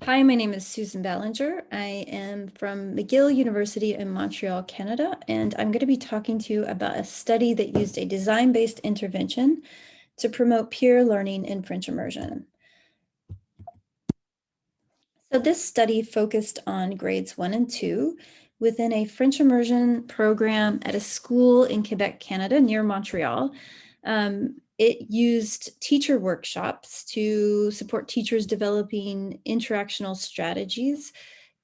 Hi, my name is Susan Ballinger. I am from McGill University in Montreal, Canada, and I'm going to be talking to you about a study that used a design-based intervention to promote peer learning in French immersion. So this study focused on grades 1 and 2 within a French immersion program at a school in Quebec, Canada, near Montreal. It used teacher workshops to support teachers developing interactional strategies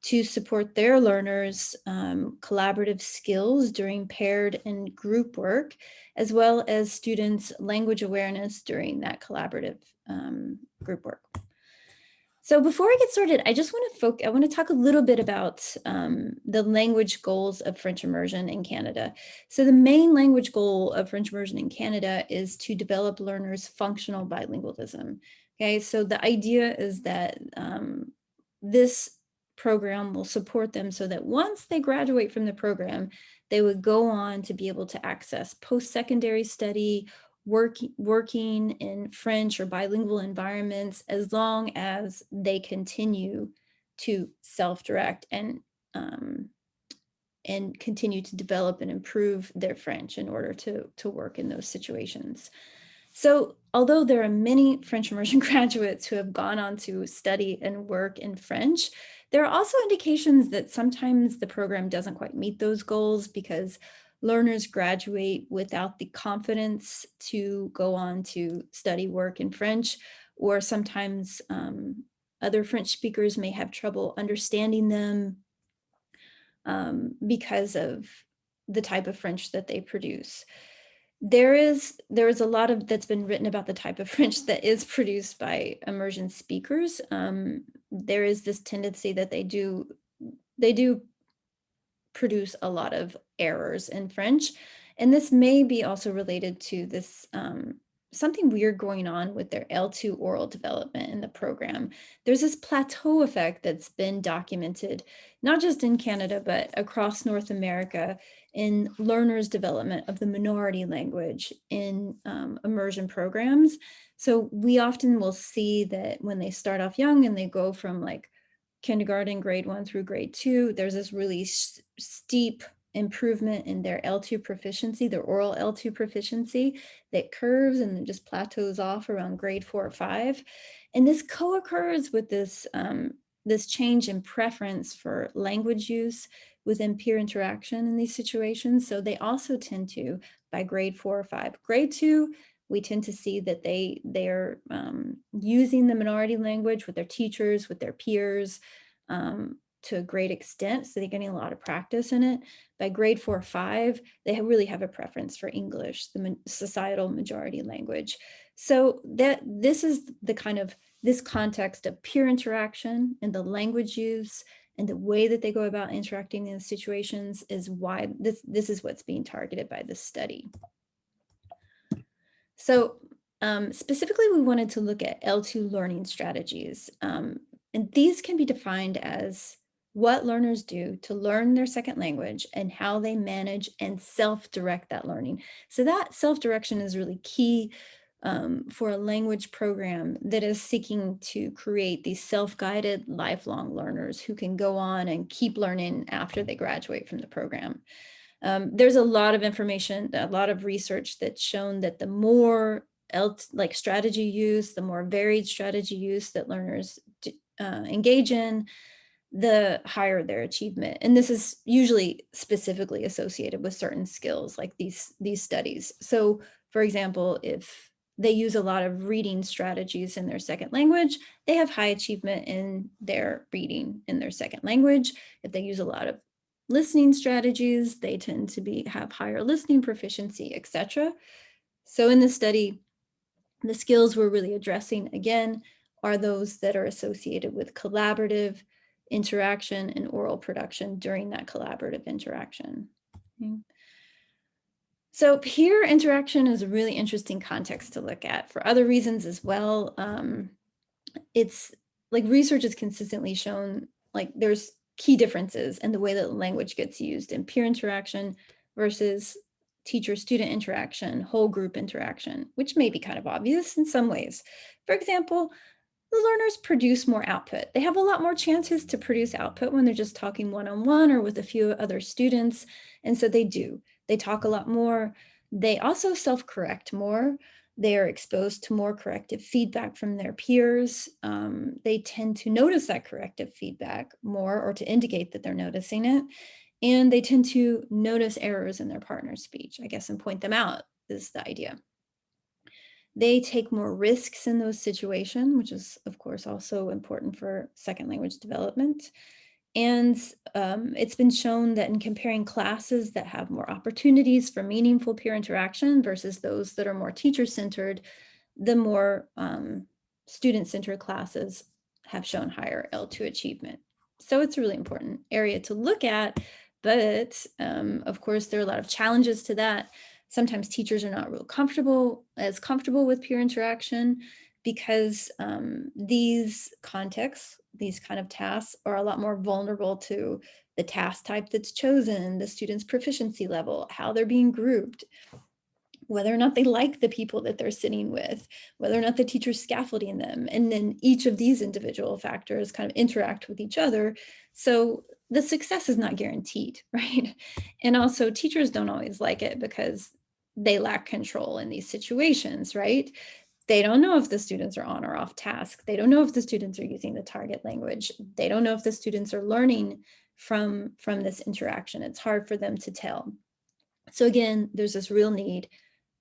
to support their learners' collaborative skills during paired and group work, as well as students' language awareness during that collaborative group work. So before I get started, I just want to talk a little bit about the language goals of French immersion in Canada. So the main language goal of French immersion in Canada is to develop learners' functional bilingualism. Okay, so the idea is that this program will support them so that once they graduate from the program, they would go on to be able to access post-secondary study, working in French or bilingual environments, as long as they continue to self-direct and continue to develop and improve their French in order to work in those situations. So although there are many French immersion graduates who have gone on to study and work in French, there are also indications that sometimes the program doesn't quite meet those goals because learners graduate without the confidence to go on to study work in French, or sometimes other French speakers may have trouble understanding them because of the type of French that they produce. There is a lot of that's been written about the type of French that is produced by immersion speakers. There is this tendency that they do produce a lot of errors in French. And this may be also related to this something weird going on with their L2 oral development in the program. There's this plateau effect that's been documented, not just in Canada, but across North America in learners' development of the minority language in immersion programs. So we often will see that when they start off young and they go from like kindergarten, grade 1 through grade 2, there's this really steep improvement in their L2 proficiency, their oral L2 proficiency that curves and then just plateaus off around grade 4 or 5. And this co-occurs with this change in preference for language use within peer interaction in these situations. So they also tend to, by grade 4 or 5, grade 2, we tend to see that they're using the minority language with their teachers, with their peers, to a great extent. So they're getting a lot of practice in it. By grade 4 or 5, they really have a preference for English, the societal majority language. So this is the kind of this context of peer interaction and the language use and the way that they go about interacting in situations is why this is what's being targeted by this study. So specifically, we wanted to look at L2 learning strategies. And these can be defined as what learners do to learn their second language and how they manage and self-direct that learning. So that self-direction is really key for a language program that is seeking to create these self-guided lifelong learners who can go on and keep learning after they graduate from the program. There's a lot of information, a lot of research that's shown that the more like strategy use, the more varied strategy use that learners engage in, the higher their achievement. And this is usually specifically associated with certain skills like these studies. So for example, if they use a lot of reading strategies in their second language, they have high achievement in their reading in their second language. If they use a lot of listening strategies, they tend to have higher listening proficiency, etc. So in this study, the skills we're really addressing, again, are those that are associated with collaborative interaction and oral production during that collaborative interaction. Okay. So peer interaction is a really interesting context to look at for other reasons as well. It's like research has consistently shown like there's key differences in the way that language gets used in peer interaction versus teacher-student interaction, whole group interaction, which may be kind of obvious in some ways. For example, the learners produce more output. They have a lot more chances to produce output when they're just talking one-on-one or with a few other students. And so they do. They talk a lot more. They also self-correct more. They are exposed to more corrective feedback from their peers. They tend to notice that corrective feedback more, or to indicate that they're noticing it. And they tend to notice errors in their partner's speech, I guess, and point them out is the idea. They take more risks in those situations, which is, of course, also important for second language development. And it's been shown that in comparing classes that have more opportunities for meaningful peer interaction versus those that are more teacher-centered, the more student-centered classes have shown higher L2 achievement. So it's a really important area to look at, but of course, there are a lot of challenges to that. Sometimes teachers are not real comfortable with peer interaction because these contexts, these kind of tasks are a lot more vulnerable to the task type that's chosen, the student's proficiency level, how they're being grouped, whether or not they like the people that they're sitting with, whether or not the teacher's scaffolding them. And then each of these individual factors kind of interact with each other. So the success is not guaranteed, right? And also teachers don't always like it because they lack control in these situations, right? They don't know if the students are on or off task. They don't know if the students are using the target language. They don't know if the students are learning from this interaction. It's hard for them to tell. So again, there's this real need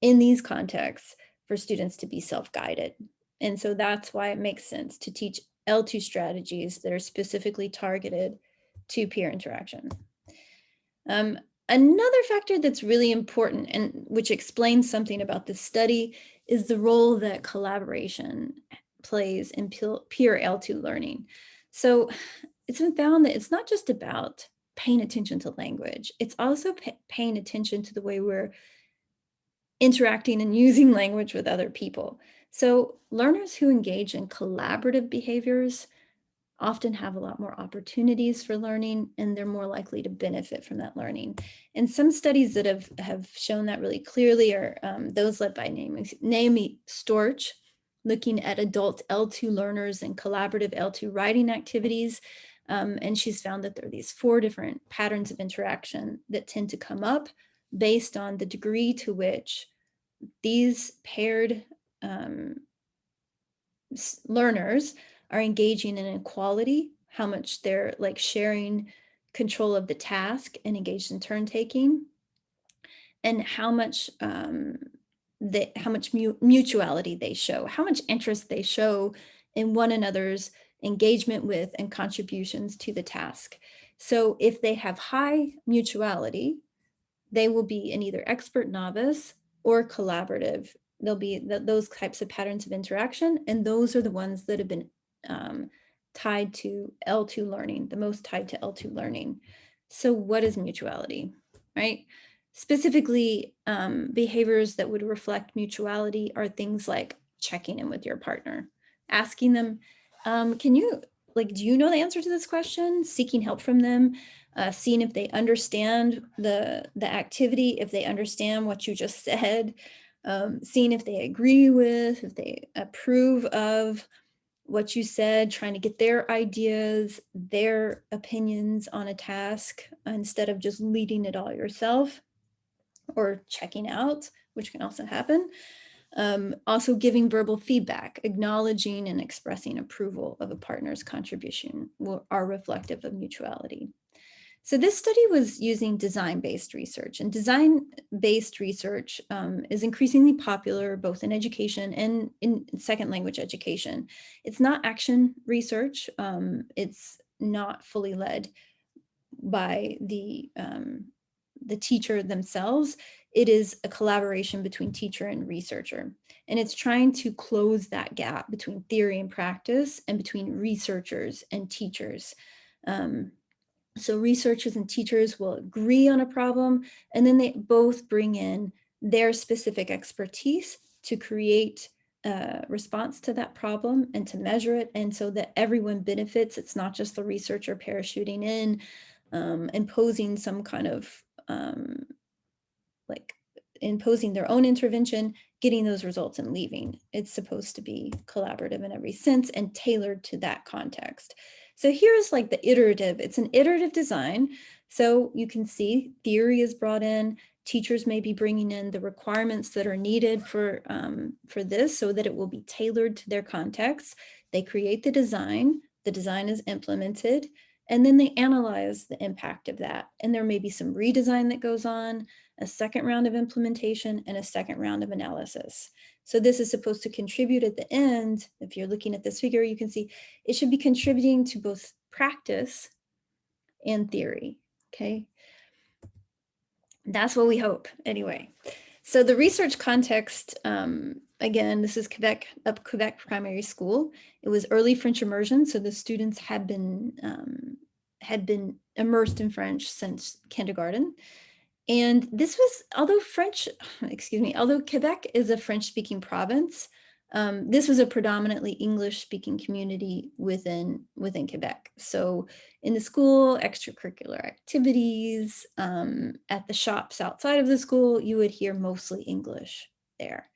in these contexts for students to be self-guided. And so that's why it makes sense to teach L2 strategies that are specifically targeted to peer interaction. Another factor that's really important and which explains something about this study is the role that collaboration plays in peer L2 learning. So it's been found that it's not just about paying attention to language, it's also paying attention to the way we're interacting and using language with other people. So learners who engage in collaborative behaviors often have a lot more opportunities for learning, and they're more likely to benefit from that learning. And some studies that have shown that really clearly are those led by Naomi Storch, looking at adult L2 learners and collaborative L2 writing activities. And she's found that there are these 4 different patterns of interaction that tend to come up based on the degree to which these paired learners are engaging in equality, how much they're like sharing control of the task and engaged in turn taking, and how much mutuality they show, how much interest they show in one another's engagement with and contributions to the task. So if they have high mutuality, they will be an either expert novice or collaborative. There'll be those types of patterns of interaction, and those are the ones that have been tied to L2 learning, the most tied to L2 learning. So what is mutuality, right? Specifically, behaviors that would reflect mutuality are things like checking in with your partner, asking them, do you know the answer to this question? Seeking help from them, seeing if they understand the activity, if they understand what you just said, seeing if they agree with, if they approve of what you said, trying to get their ideas, their opinions on a task instead of just leading it all yourself or checking out, which can also happen. Also giving verbal feedback, acknowledging and expressing approval of a partner's contribution are reflective of mutuality. So this study was using design-based research, and design-based research is increasingly popular both in education and in second language education. It's not action research. It's not fully led by the teacher themselves. It is a collaboration between teacher and researcher. And it's trying to close that gap between theory and practice and between researchers and teachers. So researchers and teachers will agree on a problem, and then they both bring in their specific expertise to create a response to that problem and to measure it, and so that everyone benefits. It's not just the researcher parachuting in, imposing some kind of imposing their own intervention. getting those results and leaving. It's supposed to be collaborative in every sense and tailored to that context. So here's like the iterative, it's an iterative design. So you can see theory is brought in, teachers may be bringing in the requirements that are needed for this so that it will be tailored to their context. They create the design is implemented, and then they analyze the impact of that. And there may be some redesign that goes on, a second round of implementation, and a second round of analysis. So this is supposed to contribute at the end. If you're looking at this figure, you can see it should be contributing to both practice and theory, okay? That's what we hope, anyway. So the research context, again, this is Quebec Primary School. It was early French immersion, so the students had been immersed in French since kindergarten. And this was, although Quebec is a French-speaking province, this was a predominantly English-speaking community within Quebec. So in the school, extracurricular activities, at the shops outside of the school, you would hear mostly English there.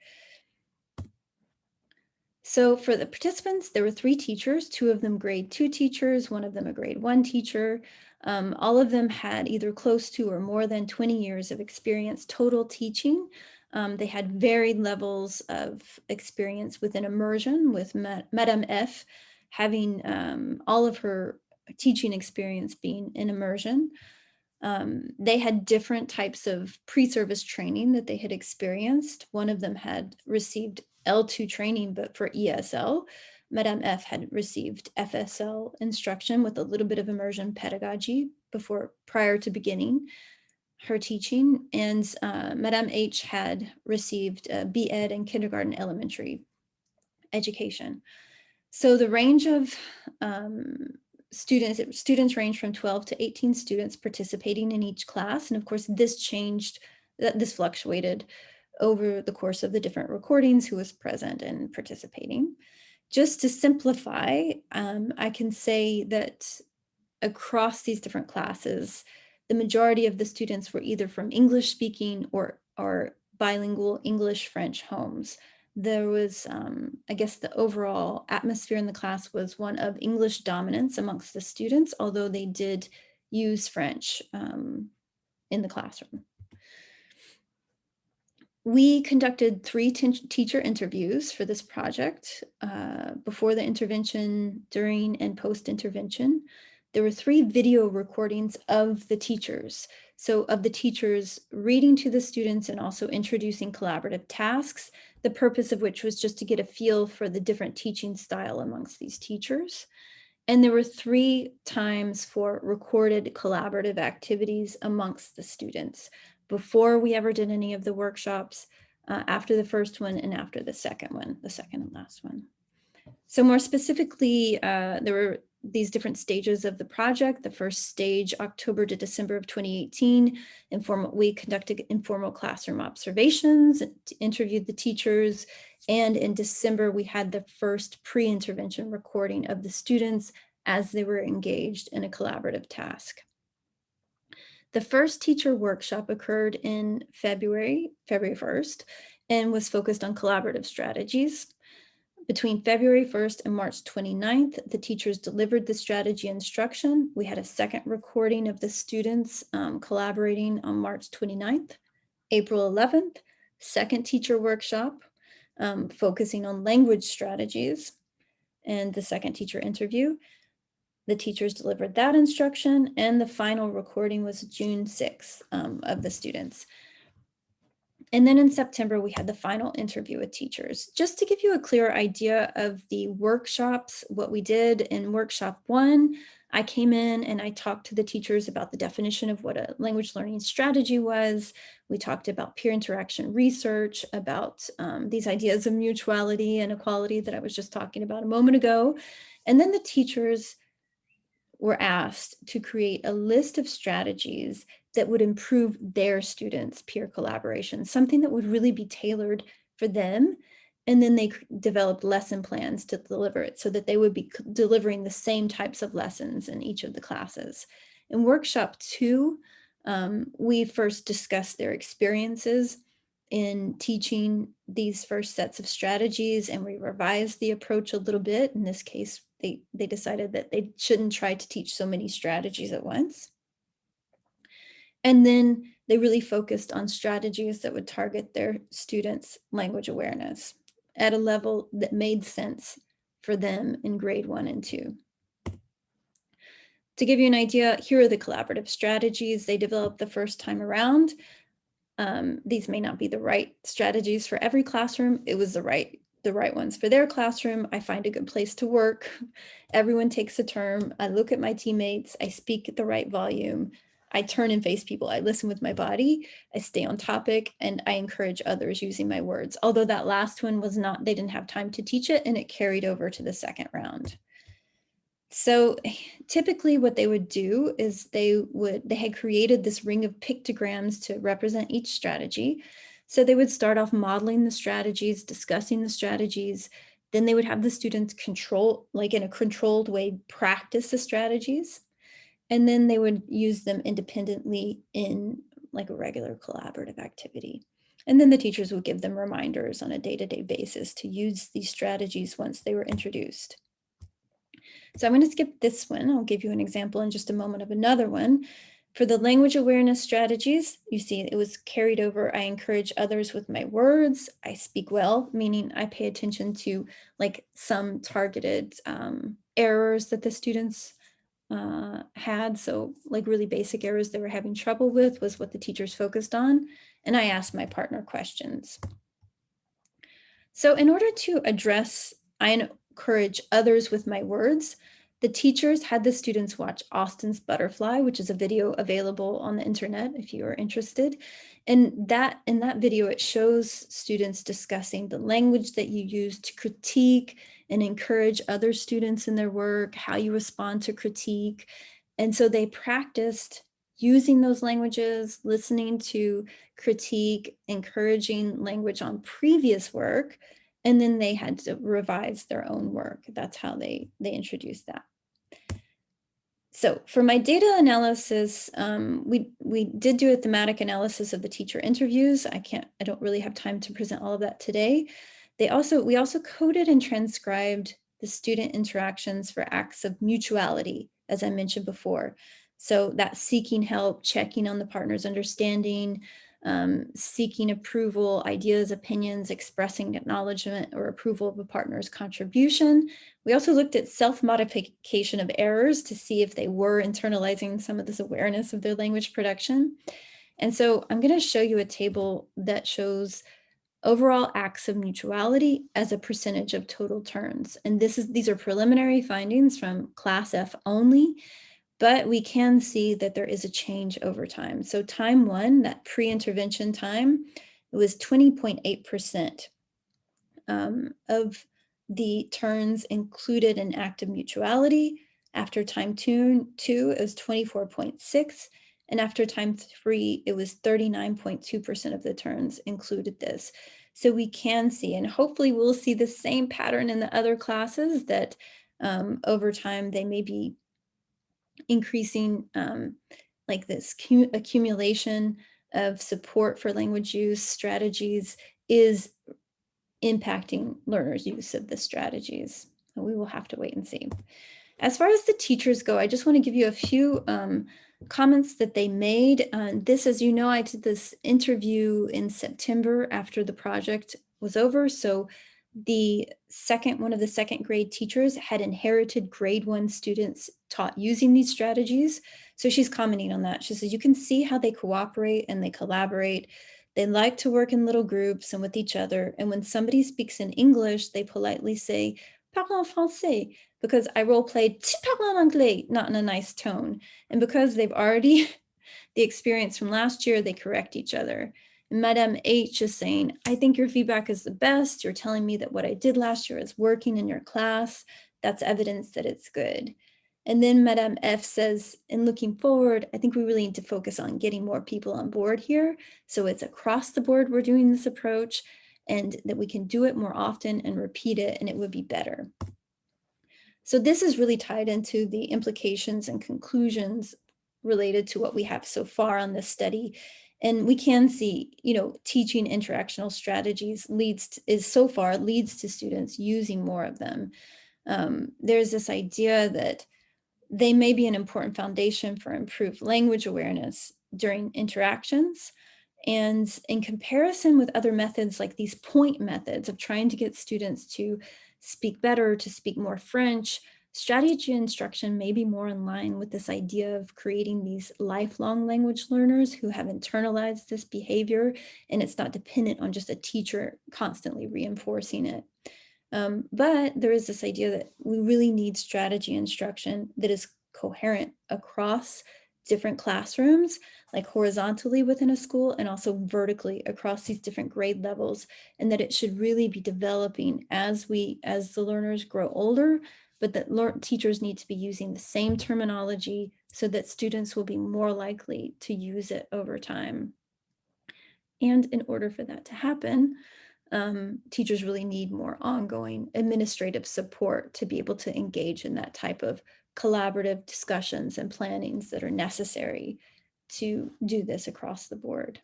So for the participants, there were 3 teachers, 2 of them grade 2 teachers, 1 of them a grade 1 teacher. All of them had either close to or more than 20 years of experience total teaching. They had varied levels of experience within immersion, with Madame F having all of her teaching experience being in immersion. They had different types of pre-service training that they had experienced. One of them had received L2 training, but for ESL. Madame F had received FSL instruction with a little bit of immersion pedagogy prior to beginning her teaching. And Madame H had received B.Ed and kindergarten elementary education. So the range of students range from 12 to 18 students participating in each class. And of course, this fluctuated over the course of the different recordings, who was present and participating. Just to simplify, I can say that across these different classes, the majority of the students were either from English-speaking or bilingual English-French homes. There was, I guess the overall atmosphere in the class was one of English dominance amongst the students, although they did use French in the classroom. We conducted 3 teacher interviews for this project, before the intervention, during, and post-intervention. There were 3 video recordings of the teachers. So of the teachers reading to the students and also introducing collaborative tasks, the purpose of which was just to get a feel for the different teaching style amongst these teachers. And there were 3 times for recorded collaborative activities amongst the students before we ever did any of the workshops, after the first one, and after the second and last one. So more specifically, there were these different stages of the project. The first stage, October to December of 2018, we conducted informal classroom observations, interviewed the teachers, and in December, we had the first pre-intervention recording of the students as they were engaged in a collaborative task. The first teacher workshop occurred in February 1st, and was focused on collaborative strategies. Between February 1st and March 29th, the teachers delivered the strategy instruction. We had a second recording of the students collaborating on March 29th. April 11th, second teacher workshop focusing on language strategies, and the second teacher interview. The teachers delivered that instruction, and the final recording was June 6th of the students. And then in September, we had the final interview with teachers. Just to give you a clear idea of the workshops, what we did in workshop 1, I came in and I talked to the teachers about the definition of what a language learning strategy was. We talked about peer interaction research, about these ideas of mutuality and equality that I was just talking about a moment ago. And then the teachers were asked to create a list of strategies that would improve their students' peer collaboration, something that would really be tailored for them. And then they developed lesson plans to deliver it so that they would be delivering the same types of lessons in each of the classes. In workshop 2, we first discussed their experiences in teaching these first sets of strategies, and we revised the approach a little bit. In this case, they decided that they shouldn't try to teach so many strategies at once. And then they really focused on strategies that would target their students' language awareness at a level that made sense for them in grade 1 and 2. To give you an idea, here are the collaborative strategies they developed the first time around. These may not be the right strategies for every classroom. It was the right ones for their classroom. I find a good place to work. Everyone takes a turn. I look at my teammates. I speak at the right volume. I turn and face people. I listen with my body. I stay on topic, and I encourage others using my words. Although that last one was not, they didn't have time to teach it, and it carried over to the second round. So typically what they would do is they had created this ring of pictograms to represent each strategy. So they would start off modeling the strategies, discussing the strategies. Then they would have the students control, like in a controlled way, practice the strategies. And then they would use them independently in like a regular collaborative activity. And then the teachers would give them reminders on a day-to-day basis to use these strategies once they were introduced. So I'm going to skip this one. I'll give you an example in just a moment of another one. For the language awareness strategies, you see it was carried over. I encourage others with my words. I speak well, meaning I pay attention to like some targeted errors that the students had. So like really basic errors they were having trouble with was what the teachers focused on. And I asked my partner questions. So in order to address, I encourage others with my words, the teachers had the students watch Austin's Butterfly, which is a video available on the internet if you are interested. And that in that video, it shows students discussing the language that you use to critique and encourage other students in their work, how you respond to critique. And so they practiced using those languages, listening to critique, encouraging language on previous work, and then they had to revise their own work. That's how they introduced that. So for my data analysis, we did do a thematic analysis of the teacher interviews. I don't really have time to present all of that today. We also coded and transcribed the student interactions for acts of mutuality, as I mentioned before. So that's seeking help, checking on the partner's understanding, seeking approval, ideas, opinions, expressing acknowledgement or approval of a partner's contribution. We also looked at self-modification of errors to see if they were internalizing some of this awareness of their language production. And so I'm going to show you a table that shows overall acts of mutuality as a percentage of total turns. And these are preliminary findings from class F only, but we can see that there is a change over time. So time 1, that pre-intervention time, it was 20.8% of the turns included an act of mutuality. After time 2, it was 24.6%. And after time 3, it was 39.2% of the turns included this. So we can see, and hopefully we'll see the same pattern in the other classes that over time they may be increasing like this accumulation of support for language use strategies is impacting learners' use of the strategies. We will have to wait and see. As far as the teachers go, I just want to give you a few comments that they made. This, as you know, I did this interview in September after the project was over. So one of the second grade teachers had inherited grade 1 students taught using these strategies. So she's commenting on that. She says, you can see how they cooperate and they collaborate. They like to work in little groups and with each other. And when somebody speaks in English, they politely say, parle en français, because I role played, tu parles en anglais, not in a nice tone. And because they've already, the experience from last year, they correct each other. And Madame H is saying, I think your feedback is the best. You're telling me that what I did last year is working in your class. That's evidence that it's good. And then Madame F says, in looking forward, I think we really need to focus on getting more people on board here. So it's across the board we're doing this approach, and that we can do it more often and repeat it, and it would be better. So this is really tied into the implications and conclusions related to what we have so far on this study. And we can see, teaching interactional strategies is so far leads to students using more of them. There's this idea that they may be an important foundation for improved language awareness during interactions. And in comparison with other methods like these point methods of trying to get students to speak better, to speak more French, strategy instruction may be more in line with this idea of creating these lifelong language learners who have internalized this behavior, and it's not dependent on just a teacher constantly reinforcing it. But there is this idea that we really need strategy instruction that is coherent across different classrooms, like horizontally within a school and also vertically across these different grade levels, and that it should really be developing as the learners grow older, but that teachers need to be using the same terminology so that students will be more likely to use it over time. And in order for that to happen, teachers really need more ongoing administrative support to be able to engage in that type of collaborative discussions and plannings that are necessary to do this across the board.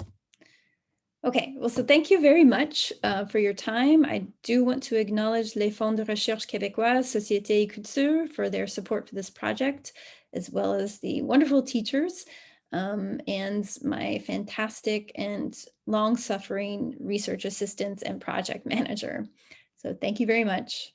Okay, well, so thank you very much for your time. I do want to acknowledge les Fonds de Recherche Québécoise, Société et Culture for their support for this project, as well as the wonderful teachers and my fantastic and long-suffering research assistants and project manager. So thank you very much.